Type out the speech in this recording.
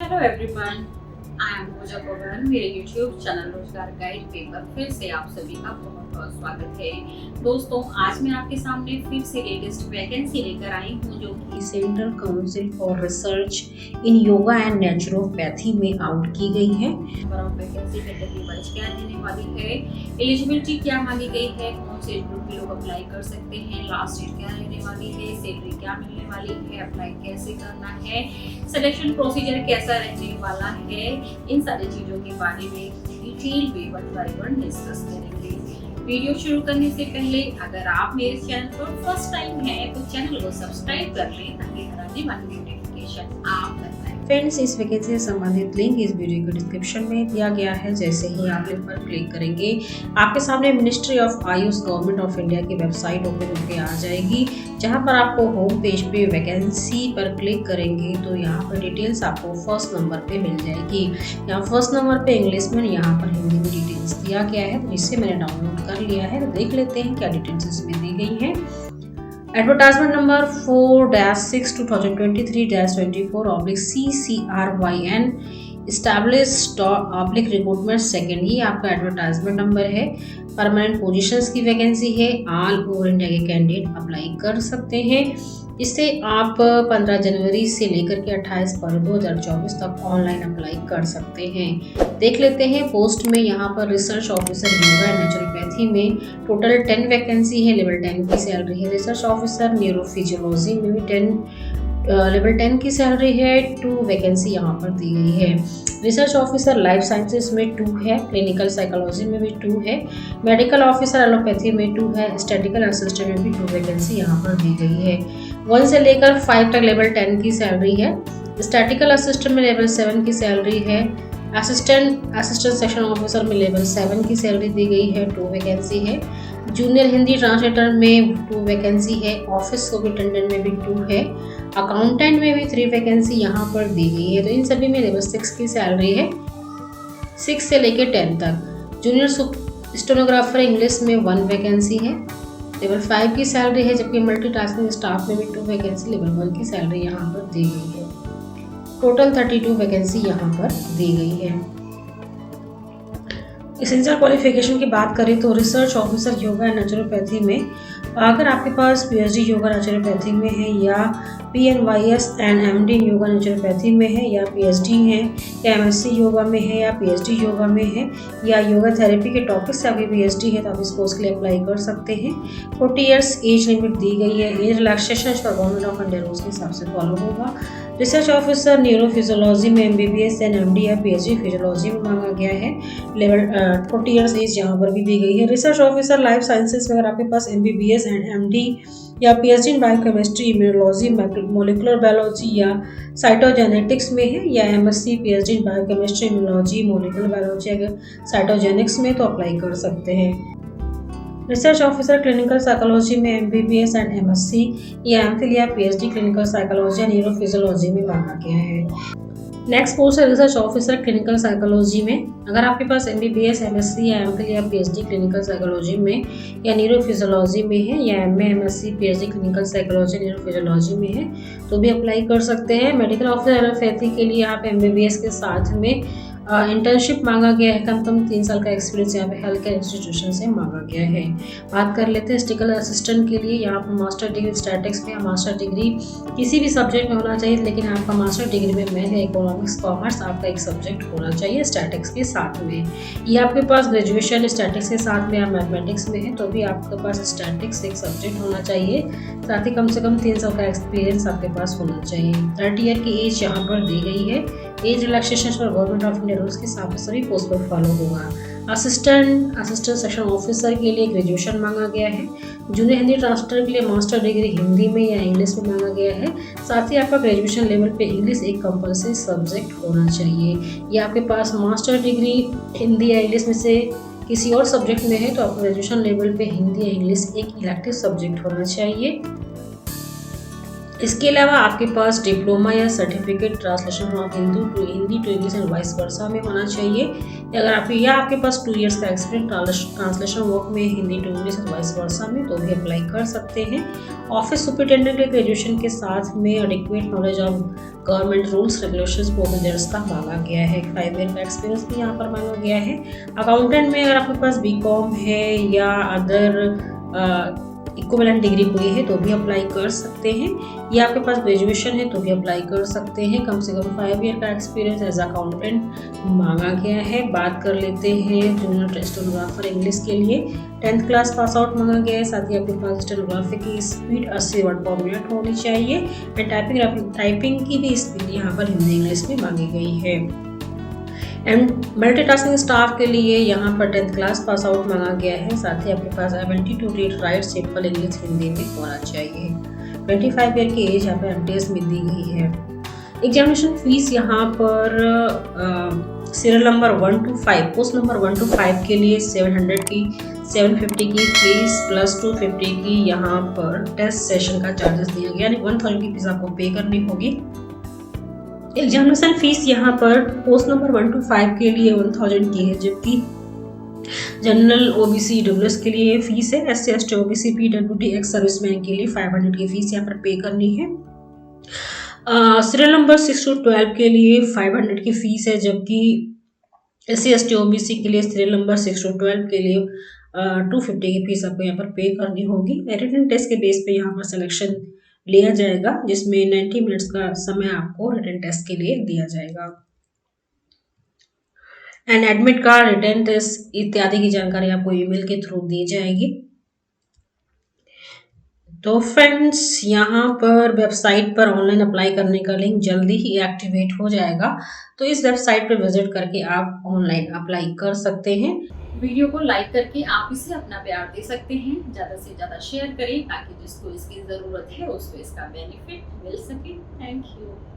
Hello everyone, I am पूजा पवन। मेरे YouTube channel रोजगार guide पे पर फिर से आप सभी का बहुत बहुत स्वागत है। दोस्तों, आज मैं आपके सामने फिर से लेटेस्ट वैकेंसी लेकर आई हूँ जो कि central council for research in yoga and naturopathy में आउट की गई है। वैकेंसी कैटेगरी वाइज क्या रहने वाली है, एलिजिबिलिटी क्या मांगी गई है, कौन से एज ग्रुप के लोग अप्लाई कर सकते हैं, लास्ट डेट क्या रहने वाली है, सैलरी क्या मिलने वाली है, अप्लाई कैसे करना है, सिलेक्शन प्रोसीजर कैसा रहने वाला है, इन सारी चीजों के बारे में डिटेल में वन बाय वन डिस्कस करेंगे। वीडियो शुरू करने से पहले अगर आप मेरे चैनल पर फर्स्ट टाइम हैं तो चैनल को सब्सक्राइब कर लें ताकि हर आने वाली नोटिफिकेशन आप तक आए। फ्रेंड्स, इस वैकेंसी से संबंधित लिंक इस वीडियो के डिस्क्रिप्शन में दिया गया है। जैसे ही आप लिंक पर क्लिक करेंगे आपके सामने ministry of Ayush government of India की वेबसाइट ओपन होकर आ जाएगी, जहां पर आपको होम पेज पे वैकेंसी पर क्लिक करेंगे तो यहाँ पर डिटेल्स आपको फर्स्ट नंबर पे मिल जाएगी। यहाँ फर्स्ट नंबर पे इंग्लिश में, यहाँ पर हिंदी में डिटेल्स दिया गया है, तो जिससे मैंने डाउनलोड कर लिया है। तो देख लेते हैं क्या डिटेल्स इसमें दी गई है। Advertisement number 4-6-2023-24/CCRYN established recruitment second, ये आपका एडवर्टाइजमेंट नंबर है। परमानेंट पोजीशंस की वैकेंसी है। ऑल ओवर इंडिया के कैंडिडेट अप्लाई कर सकते हैं। इससे आप 15 जनवरी से लेकर के 28 फरवरी 2024 तक ऑनलाइन अप्लाई कर सकते हैं। देख लेते हैं पोस्ट में। यहाँ पर research officer yoga and naturopathy में टोटल 10 वैकेंसी है। लेवल 10 की सैलरी है। रिसर्च ऑफिसर न्यूरोफिजियोलॉजी में भी लेवल 10 की सैलरी है। 2 वैकेंसी यहाँ पर दी गई है। रिसर्च ऑफिसर लाइफ साइंसेस में 2 है। क्लिनिकल साइकोलॉजी में भी 2 है। मेडिकल ऑफिसर एलोपैथी में 2 है। स्टैटिकल असिस्टेंट में भी 2 वैकेंसी यहाँ पर दी गई है। 1 से लेकर 5 तक लेवल 10 की सैलरी है। स्टैटिकल असिस्टेंट में लेवल 7 की सैलरी है। असिस्टेंट सेक्शन ऑफिसर में लेवल 7 की सैलरी दी गई है। 2 वैकेंसी है। जूनियर हिंदी ट्रांसलेटर में 2 वैकेंसी है। ऑफिस सुपरिटेंडेंट में भी 2 है। अकाउंटेंट में भी 3 वैकेंसी यहाँ पर दी गई है। तो इन सभी में लेवल 6 की सैलरी है, 6 से लेकर 10 तक। जूनियर स्टेनोग्राफर इंग्लिश में 1 वैकेंसी है। लेवल 5 की सैलरी है, जबकि मल्टीटास्किंग स्टाफ में भी 2 वैकेंसी लेवल 1 की सैलरी यहाँ पर दी गई है। टोटल 32 वैकेंसी यहाँ पर दी गई है। एसेंशियल क्वालिफिकेशन की बात करें तो research officer yoga and naturopathy में अगर आपके पास पीएचडी योगा नेचुरोपैथी में है या PNYS and MD yoga naturopathy में है या PhD है या MSc योगा में है या PhD योगा में है या योगा थेरेपी के टॉपिक से आपकी PhD है तो आप इस कोर्स के लिए अप्लाई कर सकते हैं। 40 ईयर्स एज लिमिट दी गई है। Age relaxation government of India rules के हिसाब से फॉलो होगा। रिसर्च ऑफिसर न्यूरोफिजियोलॉजी में MBBS एंड MD या PhD फिजियोलॉजी में मांगा गया है। लेवल 40 ईयर्स एज यहाँ पर भी दी गई है। रिसर्च ऑफिसर लाइफ साइंसेज में अगर आपके पास MBBS एंड MD या PhD इन बायोकेमिस्ट्री, इम्यूनोलॉजी, मोलिकुलर बायोलॉजी या साइटोजेनेटिक्स में है या MSc PhD इन बायोकेमिस्ट्री, इम्यूनोलॉजी, मोलिकुलर बायोलॉजी या साइटोजेनिक्स में तो अप्लाई कर सकते हैं। रिसर्च ऑफिसर क्लिनिकल साइकोलॉजी में MBBS एंड MSc या MPhil या PhD क्लिनिकल साइकोलॉजी या न्यूरोफिजियोलॉजी में मांगा गया है। नेक्स्ट पोस्ट है रिसर्च ऑफिसर क्लिनिकल साइकोलॉजी में। अगर आपके पास MBBS, MSc या MPhil या PhD क्लिनिकल साइकोलॉजी में या न्यूरोफिजियोलॉजी में है या MA, MSc, PhD clinical psychology, neurophysiology में है तो भी अप्लाई कर सकते हैं। मेडिकल ऑफिसर एलोपैथी के लिए आप MBBS के साथ में इंटर्नशिप मांगा गया है। कम 3 साल का एक्सपीरियंस यहाँ पे हेल्थ केयर इंस्टीट्यूशन से मांगा गया है। बात कर लेते हैं स्टैटिकल असिस्टेंट के लिए। यहाँ पर मास्टर डिग्री स्टैटिक्स में या मास्टर डिग्री किसी भी सब्जेक्ट में होना चाहिए, लेकिन आपका मास्टर डिग्री में मैथ या इकोनॉमिक्स, कॉमर्स आपका एक सब्जेक्ट होना चाहिए स्टैटिक्स के साथ में। ये आपके पास ग्रेजुएशन स्टैटिक्स के साथ में या मैथमेटिक्स में है तो भी आपके पास स्टैटिक्स एक सब्जेक्ट होना चाहिए। साथ ही कम से कम 3 साल का एक्सपीरियंस आपके पास होना चाहिए। 30 ईयर की एज यहाँ पर दी गई है। Age relaxation for government of India rules के हिसाब से सभी पोस्ट पर फॉलो होगा। असिस्टेंट सेक्शन ऑफिसर के लिए ग्रेजुएशन मांगा गया है। जूनियर हिंदी ट्रांसलेटर के लिए मास्टर डिग्री हिंदी में या इंग्लिश में मांगा गया है। साथ ही आपका ग्रेजुएशन लेवल पे इंग्लिश एक कंपल्सरी सब्जेक्ट होना चाहिए। या आपके पास मास्टर डिग्री हिंदी या इंग्लिश में से किसी और सब्जेक्ट में है तो आपका ग्रेजुएशन लेवल पे हिंदी या इंग्लिश एक इलेक्टिव सब्जेक्ट होना चाहिए। इसके अलावा आपके पास डिप्लोमा या certificate translation from Hindi to English and vice versa में होना चाहिए। अगर आपके पास 2 इयर्स का एक्सपीरियंस ट्रांसलेशन वर्क में Hindi to English and vice versa में, तो भी अप्लाई कर सकते हैं। ऑफिस सुपरिटेंडेंट के ग्रेजुएशन के साथ में adequate knowledge of government rules regulations procedures का मांगा गया है। 5 ईयर का एक्सपीरियंस भी यहाँ पर मांगा गया है। अकाउंटेंट में अगर आपके पास बीकॉम है या अदर इक्विवेलेंट डिग्री कोई है तो भी अप्लाई कर सकते हैं, या आपके पास ग्रेजुएशन है तो भी अप्लाई कर सकते हैं। कम से कम 5 ईयर का एक्सपीरियंस एज अकाउंटेंट मांगा गया है। बात कर लेते हैं जूनियर स्टेनोग्राफर इंग्लिश के लिए 10th क्लास पास आउट मांगा गया है। साथ ही आपके पास स्टेनोग्राफी की स्पीड 80 वर्ड पर मिनट होनी चाहिए। टाइपिंग की भी स्पीड यहाँ पर हिंदी इंग्लिश में मांगी गई है। एंड मल्टीटास्किंग स्टाफ के लिए यहाँ पर 10th क्लास पास आउट मांगा गया है। साथ ही आपके पास ability to read write simple English Hindi में होना चाहिए। 25 ईयर की एज यहाँ पर MTS में दी गई है। एग्जामिनेशन फीस यहाँ पर serial number 1 to 5 post number 1 to 5 के लिए 700 की 750 की फीस प्लस 250 की यहाँ पर टेस्ट सेशन का चार्जेस दिया गया, यानी 1000 की फीस आपको पे करनी होगी। एग्जामिनेशन फीस यहाँ पर पोस्ट नंबर 1 to 5 के लिए 1000 की है, जबकि जनरल OBC EWS के लिए फीस है। SC ST OBC PWD ex serviceman के लिए 500 की फीस यहाँ पर पे करनी है। सीरियल नंबर 6 to 12 के लिए 500 की फीस है, जबकि SC ST OBC के लिए सीरियल नंबर 6 to 12 के लिए 250 की फीस आपको यहाँ पर पे करनी होगी। रिटन टेस्ट के बेस पे यहाँ पर सिलेक्शन लिया जाएगा, जिसमें 90 मिनट्स का समय आपको रिटन टेस्ट के लिए दिया जाएगा। And admit card, written test इत्यादि की जानकारी आपको ईमेल के थ्रू दी जाएगी। तो फ्रेंड्स, यहाँ पर वेबसाइट पर ऑनलाइन अप्लाई करने का लिंक जल्दी ही एक्टिवेट हो जाएगा, तो इस वेबसाइट पर विजिट करके आप ऑनलाइन अप्लाई कर सकते हैं। वीडियो को लाइक करके आप इसे अपना प्यार दे सकते हैं। ज़्यादा से ज़्यादा शेयर करें ताकि जिसको इसकी ज़रूरत है उसको इसका बेनिफिट मिल सके। Thank you.